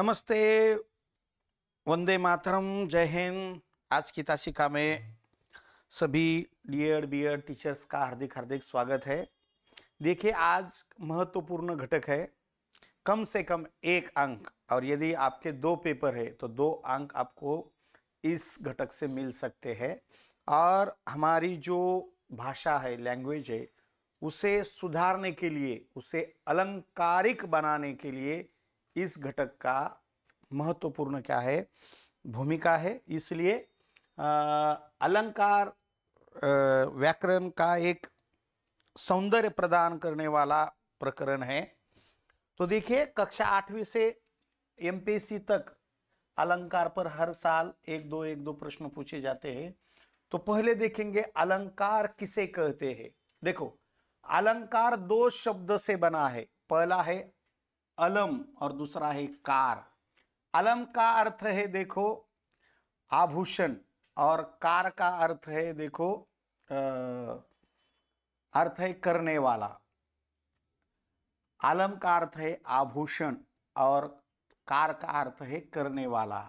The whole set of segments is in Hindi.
नमस्ते, वंदे मातरम, जय हिंद। आज की तासिका में सभी डीएड बीएड टीचर्स का हार्दिक हार्दिक स्वागत है। देखिए, आज महत्वपूर्ण घटक है कम से कम 1 अंक, और यदि आपके 2 पेपर है तो 2 अंक आपको इस घटक से मिल सकते हैं। और हमारी जो भाषा है, लैंग्वेज है, उसे सुधारने के लिए, उसे अलंकारिक बनाने के लिए इस घटक का महत्वपूर्ण क्या है, भूमिका है। इसलिए अलंकार व्याकरण का एक सौंदर्य प्रदान करने वाला प्रकरण है। तो देखिए, कक्षा 8वीं से एमपीएससी तक अलंकार पर हर साल एक दो प्रश्न पूछे जाते हैं। तो पहले देखेंगे अलंकार किसे कहते हैं। देखो, अलंकार 2 शब्द से बना है। पहला है अलम और दूसरा है कार। अलम का अर्थ है देखो आभूषण, और कार का अर्थ है देखो अर्थ है करने वाला। अलम का अर्थ है आभूषण और कार का अर्थ है करने वाला।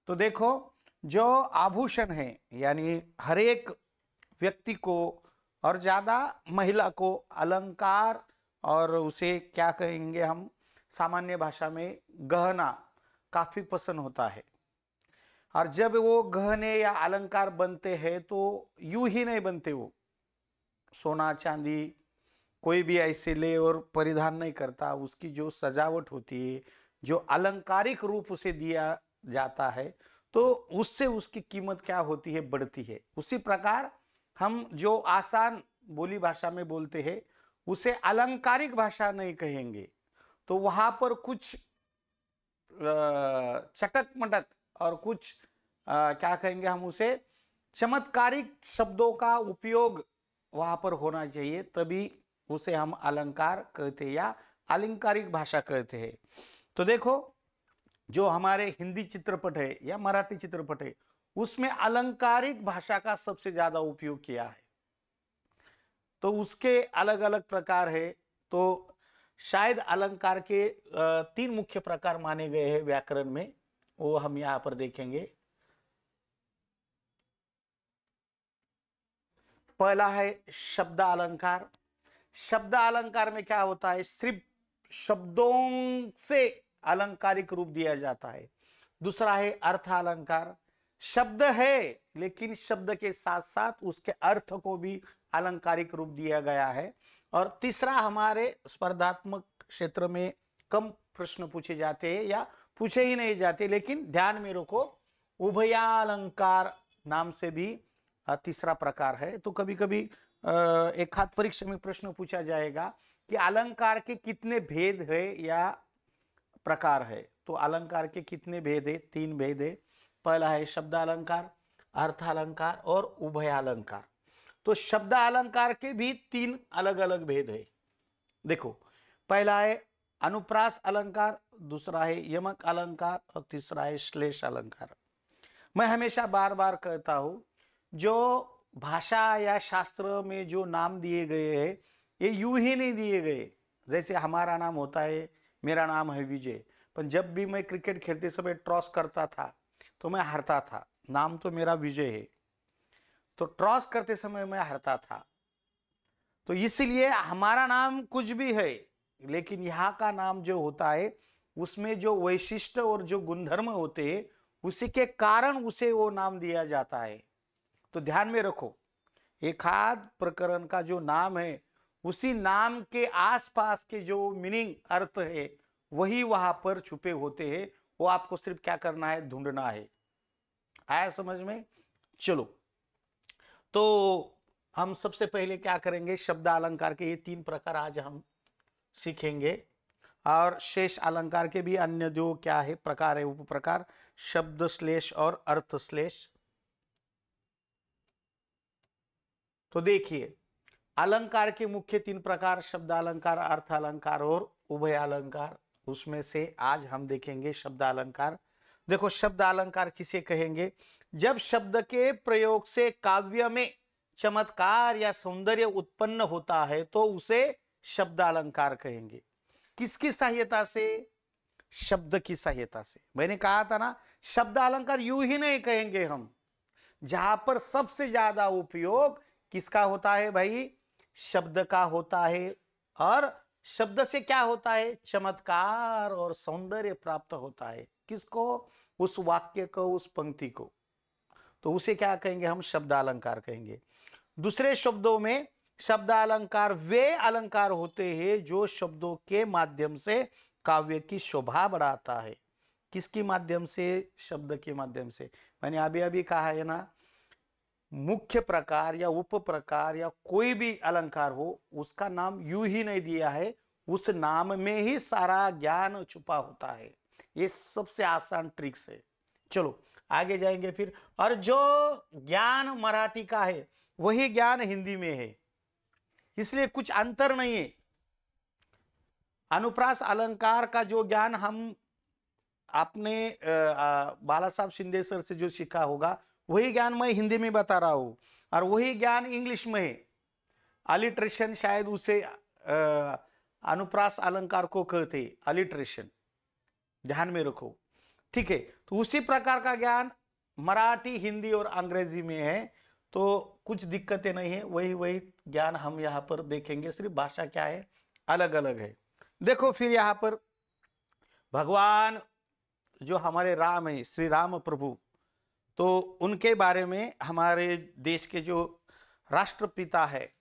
तो देखो, जो आभूषण है यानी हर एक व्यक्ति को और ज्यादा महिला को अलंकार, और उसे क्या कहेंगे हम सामान्य भाषा में गहना, काफी पसंद होता है। और जब वो गहने या अलंकार बनते हैं तो यूं ही नहीं बनते, वो सोना चांदी कोई भी ऐसे ले और परिधान नहीं करता। उसकी जो सजावट होती है, जो अलंकारिक रूप उसे दिया जाता है, तो उससे उसकी कीमत क्या होती है, बढ़ती है। उसी प्रकार हम जो आसान बोली भाषा में बोलते हैं उसे अलंकारिक भाषा नहीं कहेंगे। तो वहां पर कुछ चटक मटक और कुछ क्या कहेंगे हम उसे चमत्कारिक शब्दों का उपयोग वहां पर होना चाहिए, तभी उसे हम अलंकार कहते हैं या अलंकारिक भाषा कहते हैं। तो देखो, जो हमारे हिंदी चित्रपट है या मराठी चित्रपट है, उसमें अलंकारिक भाषा का सबसे ज्यादा उपयोग किया है। तो उसके अलग अलग प्रकार है। तो शायद अलंकार के 3 मुख्य प्रकार माने गए हैं व्याकरण में, वो हम यहां पर देखेंगे। पहला है शब्द अलंकार। शब्द अलंकार में क्या होता है, सिर्फ शब्दों से अलंकारिक रूप दिया जाता है। दूसरा है अर्थ अलंकार। शब्द है लेकिन शब्द के साथ साथ उसके अर्थ को भी अलंकारिक रूप दिया गया है। और तीसरा, हमारे स्पर्धात्मक क्षेत्र में कम प्रश्न पूछे जाते हैं या पूछे ही नहीं जाते, लेकिन ध्यान में रखो, उभयालंकार नाम से भी तीसरा प्रकार है। तो कभी कभी एक हाथ परीक्षा में प्रश्न पूछा जाएगा कि अलंकार के कितने भेद है या प्रकार है। तो अलंकार के कितने भेद है, 3 भेद है। पहला है शब्द अलंकार, अर्थ अलंकार और उभयालंकार। तो शब्द अलंकार के भी 3 अलग अलग भेद है। देखो, पहला है अनुप्रास अलंकार, दूसरा है यमक अलंकार और तीसरा है श्लेष अलंकार। मैं हमेशा बार बार कहता हूं, जो भाषा या शास्त्र में जो नाम दिए गए हैं ये यूं ही नहीं दिए गए। जैसे हमारा नाम होता है, मेरा नाम है विजय, पर जब भी मैं क्रिकेट खेलते समय टॉस करता था तो मैं हारता था। नाम तो मेरा विजय है, तो टॉस करते समय मैं हारता था। तो इसलिए हमारा नाम कुछ भी है, लेकिन यहाँ का नाम जो होता है उसमें जो वैशिष्ट और जो गुणधर्म होते हैं उसी के कारण उसे वो नाम दिया जाता है। तो ध्यान में रखो, एक आध प्रकरण का जो नाम है उसी नाम के आसपास के जो मीनिंग, अर्थ है, वही वहां पर छुपे होते हैं। वो आपको सिर्फ क्या करना है, ढूंढना है। आया समझ में? चलो, तो हम सबसे पहले क्या करेंगे, शब्द अलंकार के ये 3 प्रकार आज हम सीखेंगे, और शेष अलंकार के भी अन्य जो क्या है प्रकार है, उप प्रकार, शब्द श्लेष और अर्थ श्लेष। तो देखिए, अलंकार के मुख्य 3 प्रकार, शब्द अलंकार, अर्थ अलंकार और उभय अलंकार। उसमें से आज हम देखेंगे शब्द अलंकार। देखो, शब्द अलंकार किसे कहेंगे, जब शब्द के प्रयोग से काव्य में चमत्कार या सौंदर्य उत्पन्न होता है तो उसे शब्द अलंकार कहेंगे। किसकी सहायता से? शब्द की सहायता से। मैंने कहा था ना, शब्द अलंकार यूं ही नहीं कहेंगे हम, जहां पर सबसे ज्यादा उपयोग किसका होता है भाई, शब्द का होता है। और शब्द से क्या होता है, चमत्कार और सौंदर्य प्राप्त होता है। किसको, उस वाक्य को, उस पंक्ति को। तो उसे क्या कहेंगे हम, शब्द अलंकार कहेंगे। दूसरे शब्दों में शब्द अलंकार वे अलंकार होते हैं जो शब्दों के माध्यम से काव्य की शोभा बढ़ाता है। किसके माध्यम से, शब्द के माध्यम से। मैंने अभी अभी कहा है ना, मुख्य प्रकार या उप प्रकार या कोई भी अलंकार हो, उसका नाम यूं ही नहीं दिया है, उस नाम में ही सारा ज्ञान छुपा होता है। ये सबसे आसान ट्रिक्स है। चलो आगे जाएंगे फिर। और जो ज्ञान मराठी का है वही ज्ञान हिंदी में है, इसलिए कुछ अंतर नहीं है। अनुप्रास अलंकार का जो ज्ञान हम आपने बाला साहब शिंदे सर से जो सीखा होगा, वही ज्ञान मैं हिंदी में बता रहा हूं, और वही ज्ञान इंग्लिश में है। अलिट्रेशन शायद उसे अनुप्रास अलंकार को कहते, अलिट्रेशन, ध्यान में रखो, ठीक है। तो उसी प्रकार का ज्ञान मराठी, हिंदी और अंग्रेजी में है, तो कुछ दिक्कतें नहीं है। वही वही ज्ञान हम यहाँ पर देखेंगे, सिर्फ भाषा क्या है, अलग अलग है। देखो फिर यहाँ पर भगवान जो हमारे राम है, श्री राम प्रभु, तो उनके बारे में हमारे देश के जो राष्ट्रपिता है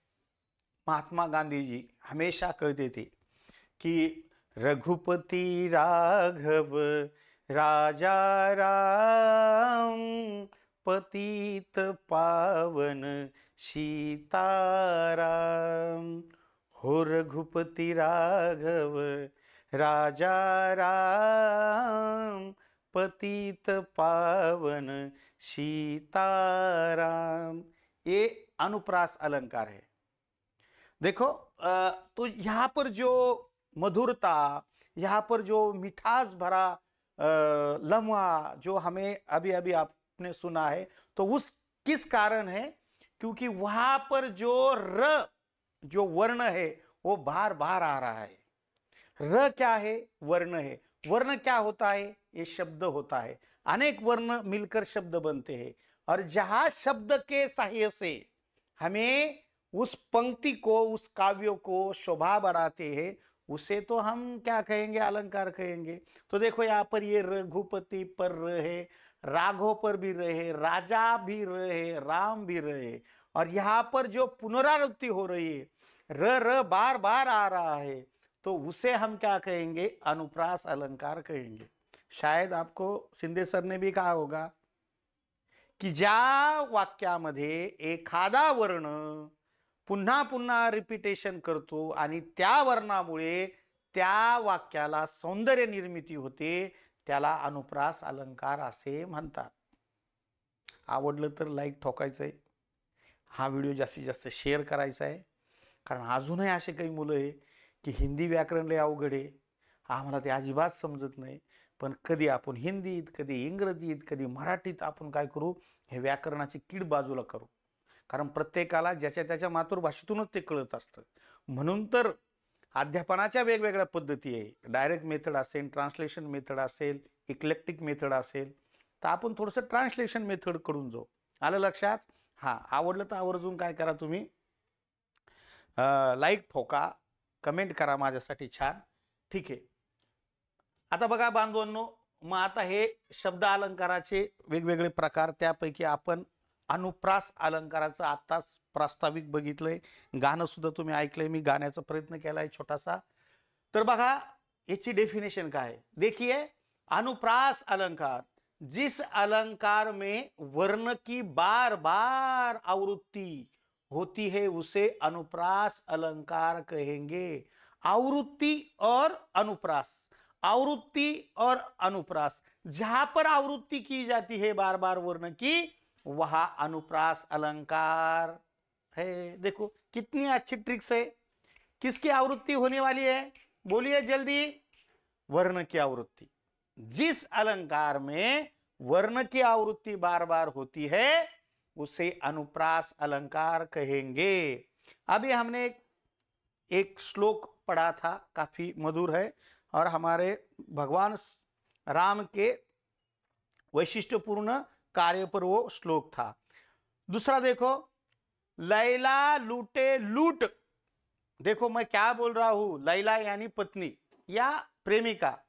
महात्मा गांधी जी हमेशा कहते थे कि रघुपति राघव राजा राम, पतित पावन सीताराम। हो रघुपति राघव राजा राम, पतित पावन सीताराम। ये अनुप्रास अलंकार है। देखो तो यहाँ पर जो मधुरता, यहाँ पर जो मिठास भरा लम्हा जो हमें अभी अभी आपने सुना है, तो उस किस कारण है, क्योंकि वहां पर जो र जो वर्ण है वो बार बार आ रहा है। र क्या है, वर्ण है। वर्ण क्या होता है, ये शब्द होता है। अनेक वर्ण मिलकर शब्द बनते हैं, और जहां शब्द के सहायता से हमें उस पंक्ति को, उस काव्य को शोभा बढ़ाते हैं, उसे तो हम क्या कहेंगे, अलंकार कहेंगे। तो देखो यहाँ पर ये रघुपति पर रहे, राघव पर भी रहे, राजा भी रहे, राम भी रहे, और यहाँ पर जो पुनरावृत्ति हो रही है, र बार बार आ रहा है, तो उसे हम क्या कहेंगे, अनुप्रास अलंकार कहेंगे। शायद आपको शिंदे सर ने भी कहा होगा की ज्या वाक्यामध्ये एखादा वर्ण पुन्हा पुन्हा रिपीटेशन करतो आणि त्या वर्णामुळे त्या वाक्याला सौंदर्य निर्मिती होते, त्याला अनुप्रास अलंकार असे म्हणतात। आवडलं तर लाईक ठोकायचं आहे, हा व्हिडिओ जास्तीत जास्त शेअर करायचा आहे, कारण अजूनही असे काही मुलं आहे की हिंदी व्याकरण लय अवघड आहे, आम्हाला ते अजिबात समजत नाही। पण कधी आपण हिंदीत, कधी इंग्रजीत, कधी मराठीत आपण काय करू, हे व्याकरणाची कीड बाजूला करू, कारण प्रत्येकाला ज्याच्या त्याच्या मातृभाषेतूनच ते कळत असतं। म्हणून तर अध्यापनाच्या वेगवेगळ्या पद्धती आहे, डायरेक्ट मेथड असेल, ट्रान्सलेशन मेथड असेल, इक्लेक्टिक मेथड असेल, तर आपण थोडंसं ट्रान्सलेशन मेथड कडून जाऊ। आलं लक्षात? हां, आवडलं तर आवर्जून काय करा, तुम्ही लाईक ठोका, कमेंट करा माझ्यासाठी छान, ठीक आहे। आता बघा बांधवांनो, मग आता हे शब्द अलंकाराचे वेगवेगळे प्रकार, त्यापैकी आपण अनुप्रास अलंकाराचं आताच प्रास्ताविक बघितलंय, गाणं सुद्धा तुम्ही ऐकलंय, मी गाण्याचा प्रयत्न केलाय छोटासा। तर बघा याची डेफिनेशन काय है, देखिए अनुप्रास अलंकार, जिस अलंकार में वर्ण की बार बार आवृत्ति होती है उसे अनुप्रास अलंकार कहेंगे। आवृत्ति और अनुप्रास, आवृत्ति और अनुप्रास, जहां पर आवृत्ति की जाती है बार बार वर्ण की, वहां अनुप्रास अलंकार है। देखो कितनी अच्छी ट्रिक्स है। किसकी आवृत्ति होने वाली है, बोलिए जल्दी, वर्ण की आवृत्ति। जिस अलंकार में वर्ण की आवृत्ति बार बार होती है उसे अनुप्रास अलंकार कहेंगे। अभी हमने एक श्लोक पढ़ा था, काफी मधुर है, और हमारे भगवान राम के वैशिष्ट्यपूर्ण कार्य पर वो श्लोक था। दूसरा देखो, लैला लूटे लूट। देखो मैं क्या बोल रहा हूं, लैला यानी पत्नी या प्रेमिका,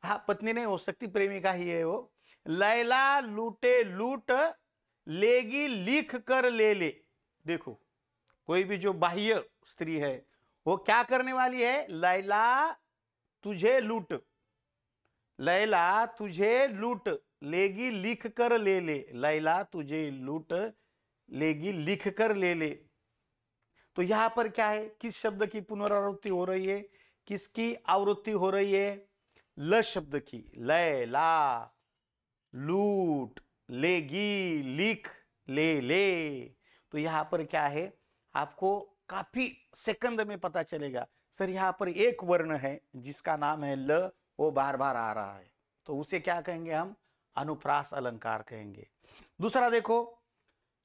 हाँ पत्नी नहीं हो सकती, प्रेमिका ही है वो। लैला लूटे लूट, लेगी लिख कर ले ले। देखो कोई भी जो बाह्य स्त्री है वो क्या करने वाली है, लैला तुझे लूट, लैला तुझे लूट लेगी लिख कर ले ले, लैला तुझे लूट लेगी लिख कर ले ले। तो यहां पर क्या है, किस शब्द की पुनरावृत्ति हो रही है, किसकी आवृत्ति हो रही है, ल शब्द की। लैला लूट लेगी लिख ले ले। तो यहां पर क्या है, आपको काफी सेकंड में पता चलेगा, सर यहां पर एक वर्ण है जिसका नाम है ल, वो बार बार आ रहा है, तो उसे क्या कहेंगे हम, अनुप्रास अलंकार कहेंगे। दूसरा देखो,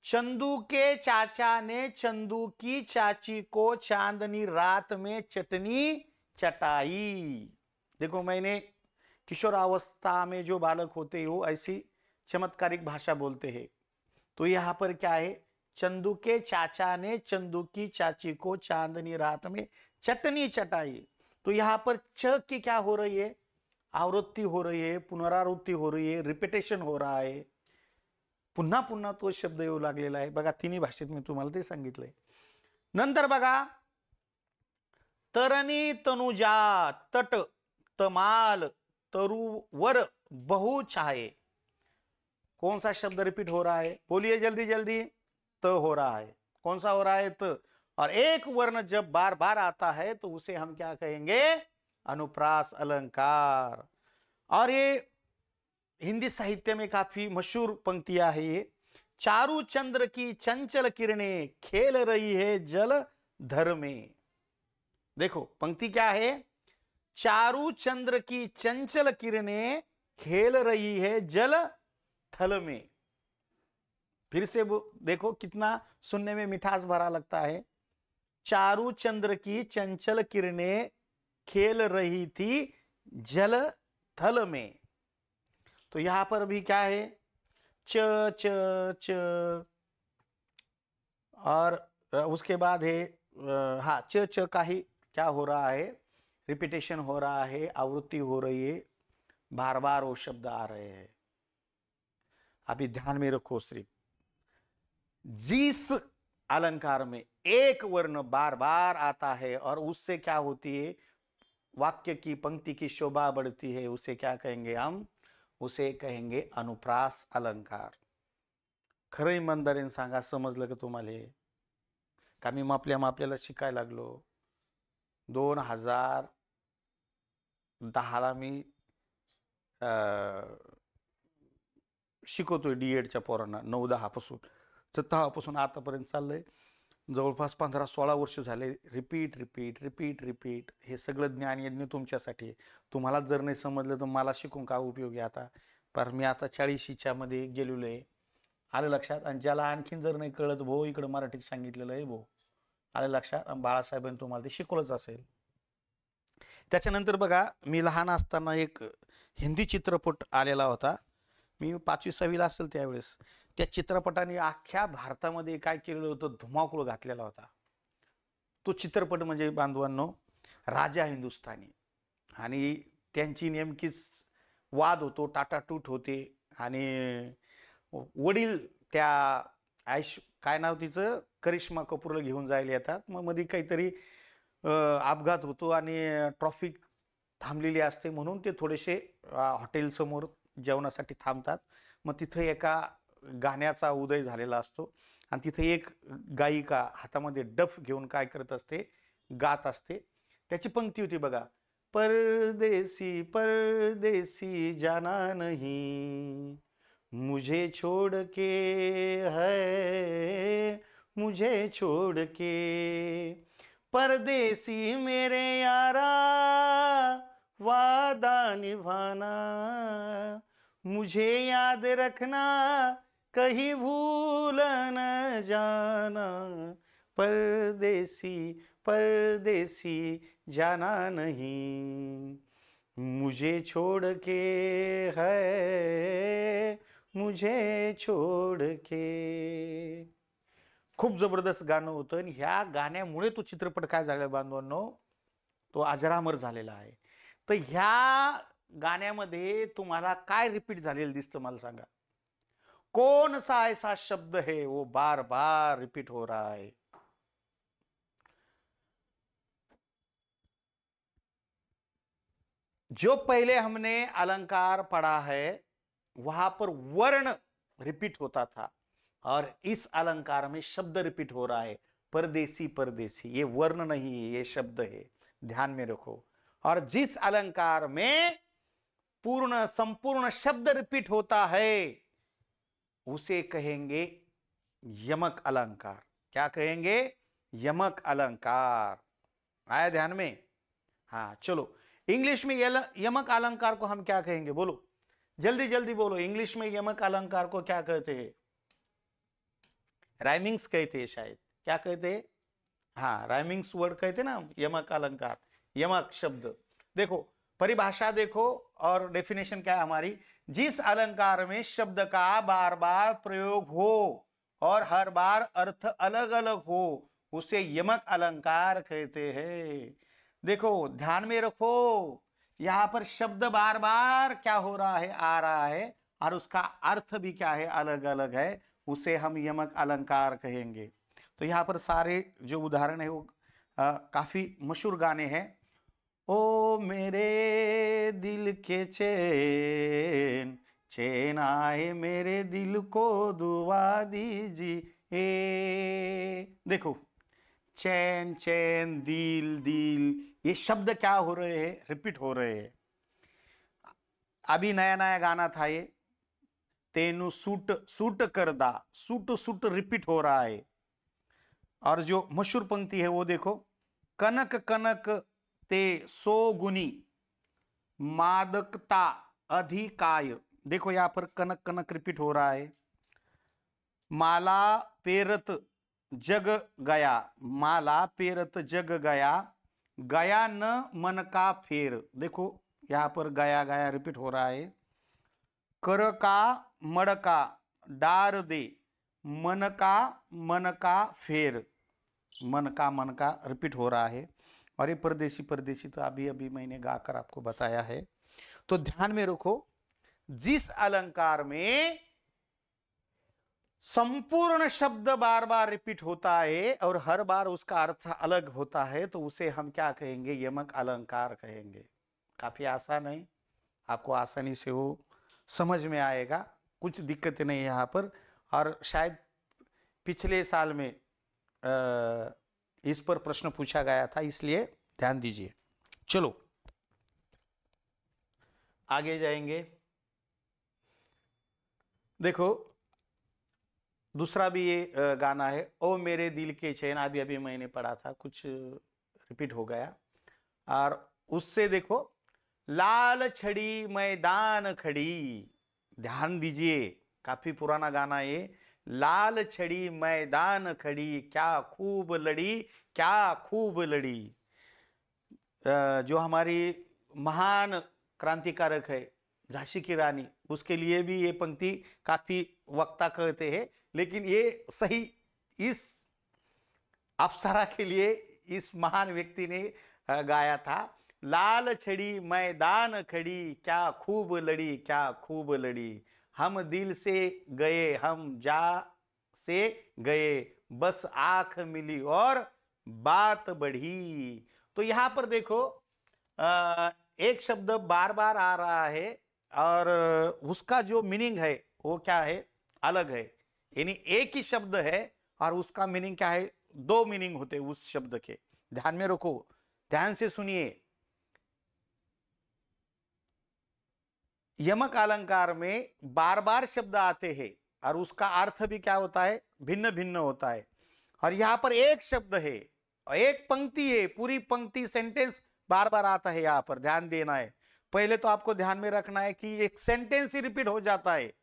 चंदू के चाचा ने चंदू की चाची को चांदनी रात में चटनी चटाई। देखो मैंने किशोरावस्था में जो बालक होते हैं वो ऐसी चमत्कारिक भाषा बोलते हैं। तो यहां पर क्या है, चंदू के चाचा ने चंदू की चाची को चांदनी रात में चटनी चटाई। तो यहां पर च की क्या हो रही है, आवृत्ति हो रही है, पुनरावृत्ती हो रही है, रिपीटेशन हो रहा आहे, पुन्हा पुन्हा तो शब्द येऊ लागलेला आहे बघा, तिन्ही भाषेत मी तुम्हाला ते सांगितलंय। नंतर बघा, तरणी तनुजा तट तमाल तरुवर बहु छाए। कौन सा शब्द रिपीट हो रहा है, बोलिए जल्दी जल्दी, त हो रहा है, कौन सा हो रहा है, त। और एक वर्ण जब बार बार आता है तो उसे हम क्या कहेंगे, अनुप्रास अलंकार। और ये हिंदी साहित्य में काफी मशहूर पंक्तियां है ये, चारू चंद्र की चंचल किरणें खेल रही है जल धर में। देखो पंक्ति क्या है, चारू चंद्र की चंचल किरणें खेल रही है जल थल में। फिर से देखो कितना सुनने में मिठास भरा लगता है, चारू चंद्र की चंचल किरणें खेल रही थी जल थल में। तो यहां पर भी क्या है, च च च, और उसके बाद है हाँ च च का ही क्या हो रहा है, रिपीटेशन हो रहा है, आवृत्ति हो रही है, बार बार वो शब्द आ रहे हैं। अभी ध्यान में रखो, सिर्फ जिस अलंकार में एक वर्ण बार बार आता है और उससे क्या होती है, वाक्य की पंक्ति की शोभा बढ़ती है, उसे क्या कहेंगे हम, उसे कहेंगे अनुप्रास अलंकार। खरं इमानदारीने सांगा, समजलं का तुम्हाला, का मी आपल्याला शिकायला लागलो। 2010ला मी शिकवतोय डीएडच्या पोरांना, 9-10 पासून, तर 10 पासून आतापर्यंत चाललंय, जवळपास 15-16 वर्ष झाले। रिपीट रिपीट रिपीट रिपीट, हे सगळं ज्ञान यज्ञ तुमच्यासाठी। तुम्हाला जर नाही समजलं तर मला शिकून काय उपयोग आहे आता, पर मी आता 40च्या मध्ये गेलेलो आहे, आलं लक्षात। आणि ज्याला आणखीन जर नाही कळत, भाऊ इकडे मराठीत सांगितलेलं आहे, भाऊ आलं लक्षात, बाळासाहेबांनी तुम्हाला ते शिकवलंच असेल। त्याच्यानंतर बघा, मी लहान असताना एक हिंदी चित्रपट आलेला होता, मी 5वी-6वीला असेल त्यावेळेस। त्या चित्रपटाने अख्ख्या भारतामध्ये काय केलेलं होतं, धुमाकूळ घातलेला होता। तो चित्रपट म्हणजे बांधवांनो राजा हिंदुस्थानी, आणि त्यांची नेमकीच वाद होतो, टाटाटूट होते, आणि वडील त्या काय नाव तिचं, करिश्मा कपूरला घेऊन जायला येतात, मग मध्ये काहीतरी अपघात होतो आणि ट्रॉफिक थांबलेली असते, म्हणून ते थोडेसे हॉटेल समोर जेवणासाठी थांबतात। मग तिथे एका गाण्याचा उदय झालेला असतो, आणि तिथे एक गायिका हातामध्ये डफ घेऊन काय करत असते, गात असते। त्याची पंक्ती होती बघा, परदेसी परदेसी जाना नहीं मुझे छोड़ के, है मुझे छोड़ के, परदेसी मेरे यारा वादा निभाना, मुझे याद रखना कहीं भूल न जाना, परदेसी परदेसी जाना नहीं। मुझे छोड़ के है, मुझे छोड़ के. खूप जबरदस्त गाणं होतं आणि ह्या गाण्यामुळे तो चित्रपट काय झाला बांधवांनो, तो अजरामर झालेला आहे. तर ह्या गाण्यामध्ये तुम्हाला काय रिपीट झालेलं दिसतं मला सांगा. कौन सा ऐसा शब्द है वो बार बार रिपीट हो रहा है. जो पहले हमने अलंकार पढ़ा है वहां पर वर्ण रिपीट होता था और इस अलंकार में शब्द रिपीट हो रहा है. परदेसी परदेसी, ये वर्ण नहीं है, ये शब्द है, ध्यान में रखो. और जिस अलंकार में पूर्ण संपूर्ण शब्द रिपीट होता है उसे कहेंगे यमक अलंकार. क्या कहेंगे? यमक अलंकार. आया ध्यान में? हाँ चलो, इंग्लिश में यमक अलंकार को हम क्या कहेंगे? बोलो जल्दी जल्दी बोलो. इंग्लिश में यमक अलंकार को क्या कहते हैं? राइमिंग्स कहते हैं शायद. क्या कहते हैं? हाँ राइमिंग्स वर्ड कहते हैं ना यमक अलंकार. यमक शब्द देखो, परिभाषा देखो और डेफिनेशन क्या है हमारी. जिस अलंकार में शब्द का बार बार प्रयोग हो और हर बार अर्थ अलग अलग हो उसे यमक अलंकार कहते हैं. देखो ध्यान में रखो, यहां पर शब्द बार बार क्या हो रहा है? आ रहा है और उसका अर्थ भी क्या है? अलग अलग है. उसे हम यमक अलंकार कहेंगे. तो यहाँ पर सारे जो उदाहरण है वो काफी मशहूर गाने हैं. ओ मेरे दिल के चैन, चैन आए मेरे दिल को दुआ दीजिए. देखो चैन चैन, दिल दिल, ये शब्द क्या हो रहे हैं? रिपीट हो रहे हैं. अभी नया नया गाना था ये, तेनू सूट सूट करदा, सूट सूट रिपीट हो रहा है. और जो मशहूर पंक्ति है वो देखो, कनक कनक ते सो गुनी मादकता अधिकाय. देखो यहां पर कनक कनक रिपीट हो रहा है. माला पेरत जग गया, माला पेरत जग गया, गया न मन का फेर. देखो यहां पर गया गया रिपीट हो रहा है. कर का मड़का डार दे, मन का फेर, मन का रिपीट हो रहा है. और ये परदेसी परदेसी तो अभी अभी मैंने गाकर आपको बताया है. तो ध्यान में रखो, जिस अलंकार में संपूर्ण शब्द बार बार रिपीट होता है और हर बार उसका अर्थ अलग होता है तो उसे हम क्या कहेंगे? यमक अलंकार कहेंगे. काफी आसान है, आपको आसानी से वो समझ में आएगा, कुछ दिक्कत नहीं है यहाँ पर. और शायद पिछले साल में इस पर प्रश्न पूछा गया था, इसलिए ध्यान दीजिए. चलो आगे जाएंगे. देखो दूसरा भी ये गाना है, ओ मेरे दिल के चैन. अभी अभी मैंने पढ़ा था, कुछ रिपीट हो गया. और उससे देखो, लाल छड़ी मैदान खड़ी. ध्यान दीजिए, काफी पुराना गाना ये. लाल छड़ी मैदान खड़ी, क्या खूब लड़ी, क्या खूब लड़ी. जो हमारी महान क्रांतिकारक है झांसी की रानी, उसके लिए भी ये पंक्ति काफी वक्ता कहते हैं, लेकिन ये सही इस अप्सरा के लिए इस महान व्यक्ति ने गाया था. लाल छड़ी मैदान खड़ी, क्या खूब लड़ी, क्या खूब लड़ी. हम दिल से गए, हम जा से गए, बस आंख मिली और बात बढ़ी. तो यहां पर देखो एक शब्द बार बार आ रहा है और उसका जो मीनिंग है वो क्या है? अलग है. यानी एक ही शब्द है और उसका मीनिंग क्या है? दो मीनिंग होते हैं उस शब्द के. ध्यान में रखो, ध्यान से सुनिए. यमक अलंकार में बार बार शब्द आते हैं और उसका अर्थ भी क्या होता है? भिन्न भिन्न होता है. और यहां पर एक शब्द है, एक पंक्ति है, पूरी पंक्ति सेंटेंस बार बार आता है. यहां पर ध्यान देना है. पहले तो आपको ध्यान में रखना है कि एक सेंटेंस ही रिपीट हो जाता है,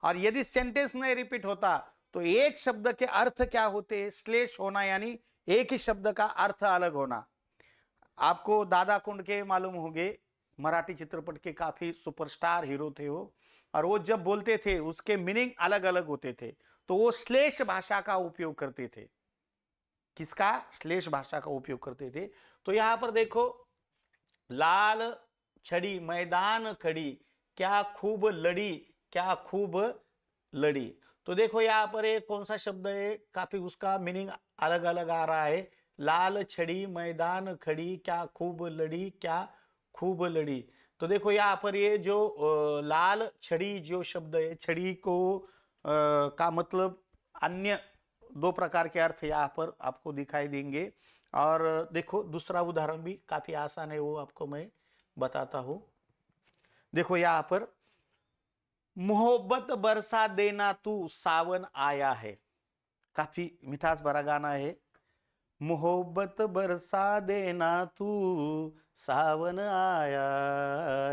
और यदि सेंटेंस नहीं रिपीट होता तो एक शब्द के अर्थ क्या होते हैं? श्लेष होना, यानी एक ही शब्द का अर्थ अलग होना. आपको दादा कुंड के मालूम होंगे, मराठी चित्रपट के काफी सुपरस्टार हीरो थे वो, और वो जब बोलते थे उसके मीनिंग अलग अलग होते थे, तो वो श्लेष भाषा का उपयोग करते थे। किसका? श्लेष भाषा का उपयोग करते थे। तो यहां पर देखो, लाल छड़ी मैदान खड़ी, क्या खूब लड़ी, क्या खूब लड़ी। तो देखो यहाँ पर एक कौन सा शब्द है, काफी उसका मीनिंग अलग अलग आ रहा है। लाल छड़ी मैदान खड़ी, क्या खूब लड़ी, क्या खूब लड़ी। तो देखो यहाँ पर ये जो लाल छड़ी जो शब्द है, छड़ी को का मतलब अन्य दो प्रकार के अर्थ यहाँ पर आपको दिखाई देंगे। और देखो दूसरा उदाहरण भी काफी आसान है, वो आपको मैं बताता हूं। देखो यहाँ पर, मोहब्बत बरसा देना तू सावन आया है, काफी मिठास भरा गाना है। मोहब्बत बरसा देना तू सावन आया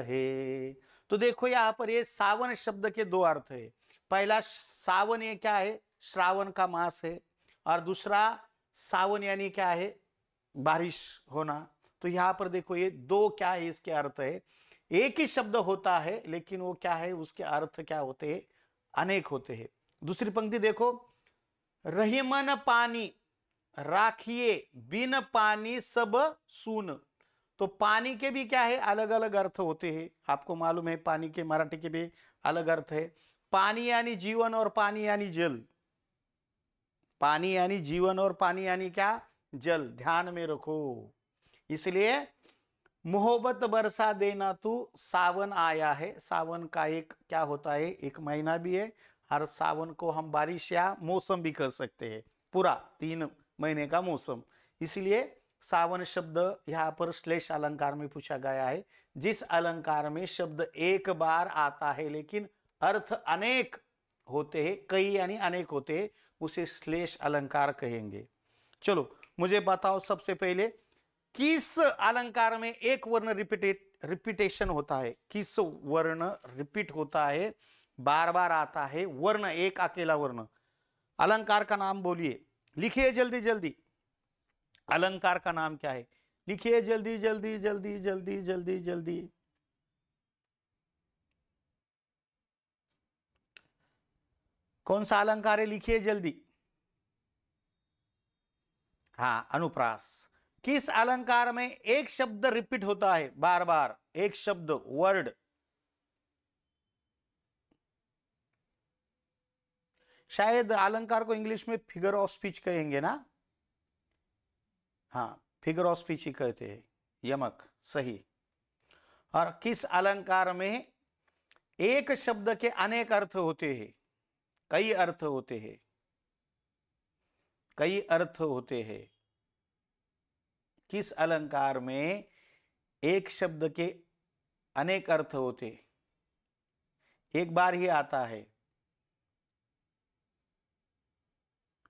है। तो देखो यहाँ पर ये सावन शब्द के दो अर्थ है। पहला सावन ये क्या है, श्रावण का मास है, और दूसरा सावन यानी क्या है, बारिश होना। तो यहाँ पर देखो ये दो क्या है, इसके अर्थ है। एक ही शब्द होता है लेकिन वो क्या है, उसके अर्थ क्या होते हैं, अनेक होते हैं। दूसरी पंक्ति देखो, रहीमन पानी राखिए बिन पानी सब सून। तो पानी के भी क्या है, अलग अलग अर्थ होते हैं। आपको मालूम है पानी के मराठी के भी अलग अर्थ है। पानी यानी जीवन और पानी यानी जल। पानी यानी जीवन और पानी यानी क्या, जल। ध्यान में रखो। इसलिए मोहब्बत बरसा देना तू सावन आया है, सावन का एक क्या होता है, एक महीना भी है। हर सावन को हम बारिश या मौसम भी कर सकते हैं, पूरा 3 महीने का मौसम। इसलिए सावन शब्द यहाँ पर श्लेष अलंकार में पूछा गया है। जिस अलंकार में शब्द एक बार आता है लेकिन अर्थ अनेक होते हैं, कई यानी अनेक होते हैं, उसे श्लेष अलंकार कहेंगे। चलो मुझे बताओ सबसे पहले, किस अलंकार में एक वर्ण रिपीटेशन होता है, किस वर्ण रिपीट होता है, बार बार आता है वर्ण, एक अकेला वर्ण। अलंकार का नाम बोलिए, लिखिए जल्दी जल्दी। अलंकार का नाम क्या है, लिखिए जल्दी जल्दी जल्दी जल्दी जल्दी जल्दी। कौन सा अलंकार है, लिखिए जल्दी। हाँ, अनुप्रास। किस अलंकार में एक शब्द रिपीट होता है बार बार, एक शब्द, वर्ड? शायद अलंकार को इंग्लिश में फिगर ऑफ स्पीच कहेंगे ना। हाँ, फिगर ऑफ स्पीच ही कहते हैं, यमक, सही। और किस अलंकार में एक शब्द के अनेक अर्थ होते हैं, कई अर्थ होते हैं, कई अर्थ होते हैं। किस अलंकार में एक शब्द के अनेक अर्थ होते, एक बार ही आता है?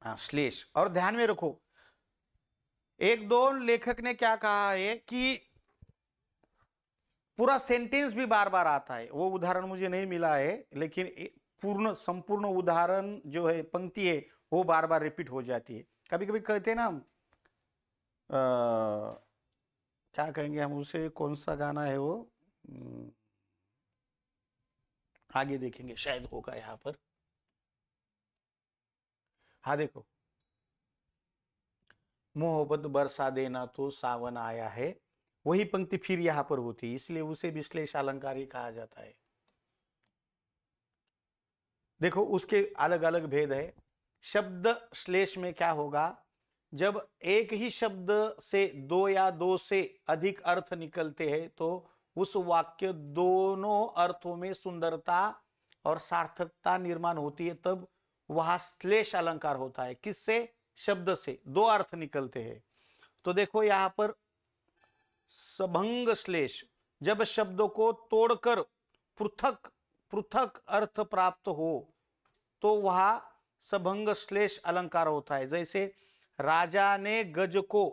हाँ, श्लेष। और ध्यान में रखो, एक दो लेखक ने क्या कहा है कि पूरा सेंटेंस भी बार बार आता है। वो उदाहरण मुझे नहीं मिला है, लेकिन पूर्ण संपूर्ण उदाहरण जो है, पंक्ति है, वो बार बार रिपीट हो जाती है। कभी कभी कहते हैं ना, क्या कहेंगे हम उसे, कौन सा गाना है वो, आगे देखेंगे, शायद होगा यहां पर। हाँ देखो, मोहब्बत बरसा देना तो सावन आया है, वही पंक्ति फिर यहां पर होती है, इसलिए उसे विश्लेष अलंकार ही कहा जाता है। देखो उसके अलग अलग भेद है। शब्द श्लेष में क्या होगा, जब एक ही शब्द से दो या दो से अधिक अर्थ निकलते हैं तो उस वाक्य दोनों अर्थों में सुंदरता और सार्थकता निर्माण होती है, तब वहां श्लेष अलंकार होता है। किससे? शब्द से दो अर्थ निकलते हैं। तो देखो यहां पर सभंग श्लेष, जब शब्दों को तोड़कर पृथक पृथक अर्थ प्राप्त हो तो वह सभंग श्लेष अलंकार होता है। जैसे राजा ने गज को